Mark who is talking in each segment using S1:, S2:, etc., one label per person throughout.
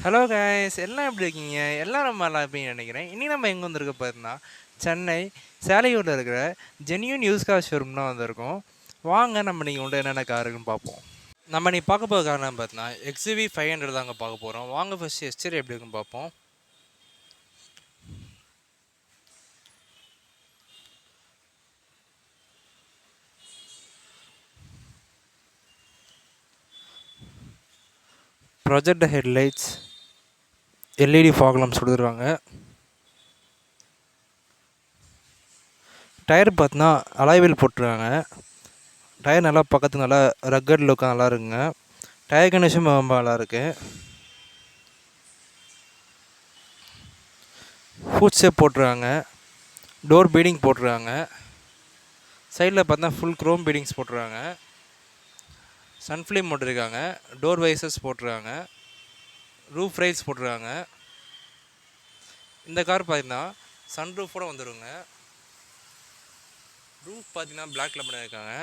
S1: Hello guys, எல்லாம் எப்படி இருக்கீங்க? எல்லாம் ரொம்ப நல்லா இருப்பீங்கன்னு நினைக்கிறேன். இனி நம்ம எங்கே வந்திருக்க பார்த்தீங்கன்னா, சென்னை சேலையூரில் இருக்கிற ஜென்யூன் யூஸ் கார் ஷோரூம் தான் வந்திருக்கோம். வாங்க நம்ம நீங்கள் உண்டு என்னென்ன கார் இருக்குன்னு பார்ப்போம். நம்ம நீ பார்க்க போகிற காரணம் பார்த்தீங்கன்னா XUV 500 தாங்க பார்க்க போகிறோம். வாங்க ஃபஸ்ட்டு எஸ்டர் எப்படி இருக்குன்னு பார்ப்போம். Project headlights, LED fog lamps கொடுத்துருக்காங்க. டயர் பார்த்தீங்கன்னா அலாய்வில் போட்டிருக்காங்க. டயர் நல்லா பக்கத்துக்கு நல்லா ரக்கட் லுக்காக நல்லா இருக்குங்க. டயர் கண்டிஷன் ரொம்ப நல்லா இருக்குது. ஃபுட் ஸ்டெப் போட்டிருக்காங்க. டோர் பீடிங் போட்டிருக்காங்க. சைடில் பார்த்தா ஃபுல் க்ரோம் பீடிங்ஸ் போட்டிருக்காங்க. சன்ஃப்ளேம் போட்டிருக்காங்க. டோர் வைசர்ஸ் போட்டிருக்காங்க. ரூஃப் ரைல்ஸ் போட்டிருக்காங்க. இந்த கார் பார்த்தீங்கன்னா சன்ரூஃபோடு வந்துடுங்க. ரூஃப் பார்த்தீங்கன்னா பிளாக்ல பண்ணியிருக்காங்க.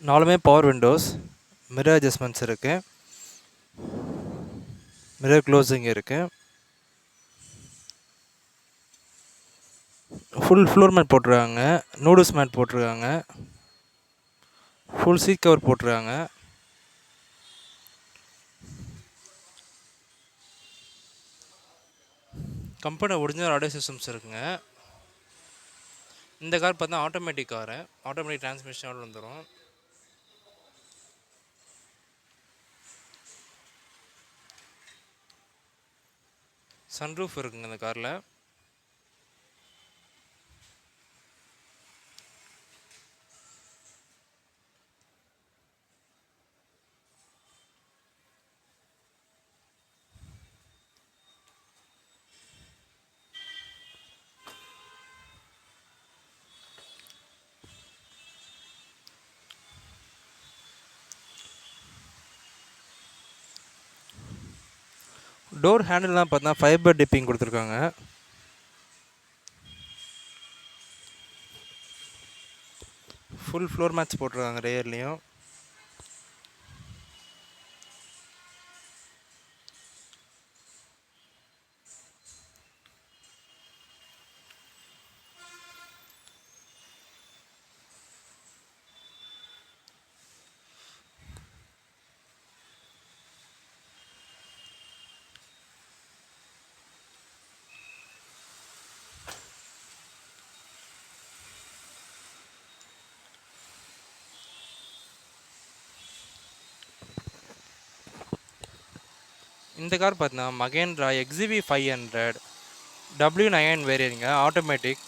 S1: நாலுமே பவர் விண்டோஸ், மிரர் அட்ஜஸ்ட்மெண்ட்ஸ் இருக்குது, மிரர் க்ளோசிங் இருக்குது. ஃபுல் ஃப்ளோர் மேட் போட்டிருக்காங்க. நூடுல்ஸ் மேட் போட்டிருக்காங்க. ஃபுல் சீட் கவர் போட்டிருக்காங்க. கம்பெனி ஒரிஜினல் ஆடியோ சிஸ்டம்ஸ் இருக்குங்க. இந்த கார் பார்த்தா ஆட்டோமேட்டிக் காரு, ஆட்டோமேட்டிக் டிரான்ஸ்மிஷனோடு வந்துடும். சன்ரூஃப் இருக்குங்க இந்த காரில். டோர் ஹேண்டில்லாம் பார்த்தா ஃபைபர் டிப்பிங் கொடுத்துருக்காங்க. ஃபுல் ஃப்ளோர் மேட்ச் போட்டிருக்காங்க ரேயர்லேயும். இந்த கார் பார்த்தீங்கன்னா மகேந்திரா XUV 500 W9 வேரியருங்க, ஆட்டோமேட்டிக்.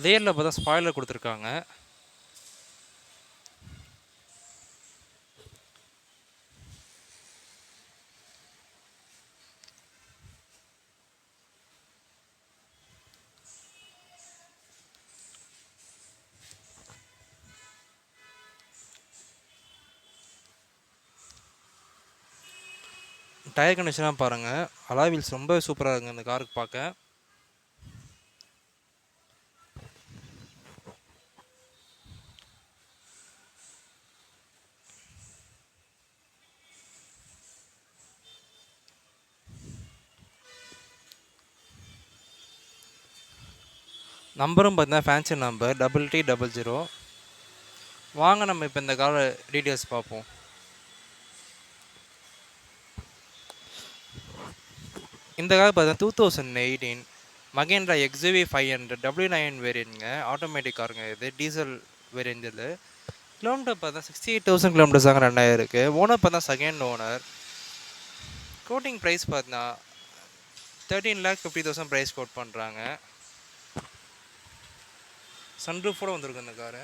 S1: ரியரில் பார்த்தா ஸ்பாய்லர் கொடுத்துருக்காங்க. டயர் கண்டிஷனாக பாருங்கள். அலாய் வீல்ஸ் ரொம்ப சூப்பராக இருக்குங்க இந்த காருக்கு பார்க்க. நம்பரும் பார்த்தீங்கன்னா ஃபேன்சி நம்பர் TT00. வாங்க நம்ம இப்போ இந்த கார் டீட்டெயில்ஸ் பார்ப்போம். இந்த கார் பார்த்தீங்கன்னா 2018 மகேந்திரா XUV 500 W9 வேரியன்ட்ங்க, ஆட்டோமேட்டிக் காருங்க. இது டீசல் வேரியன்ட். இது கிலோமீட்டர் பார்த்தா 68,000 கிலோமீட்டர்ஸ் தாங்க ரன் ஆகிருக்கு. ஓனர் பார்த்தா செகண்ட் ஓனர். கோட்டிங் ப்ரைஸ் பார்த்தீங்கன்னா 13,50,000 ப்ரைஸ் கோட் பண்ணுறாங்க. சன்ரூஃபோட வந்திருக்கு அந்த காரு.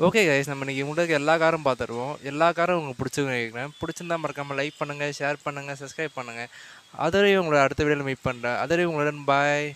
S1: ஓகே கைஸ், நம்ம இன்றைக்கி உங்களுக்கு எல்லா காரும் பார்த்துருவோம். எல்லா காரும் உங்களுக்கு பிடிச்சிருக்குன்னு நினைக்கிறேன். பிடிச்சிருந்தா மறக்காமல் லைக் பண்ணுங்கள், ஷேர் பண்ணுங்கள், சப்ஸ்கிரைப் பண்ணுங்கள். அதுவரையும் உங்களை அடுத்த வீடியோவில் மீட் பண்ணுறேன். அதுவரையும் உங்களுடன் பாய்.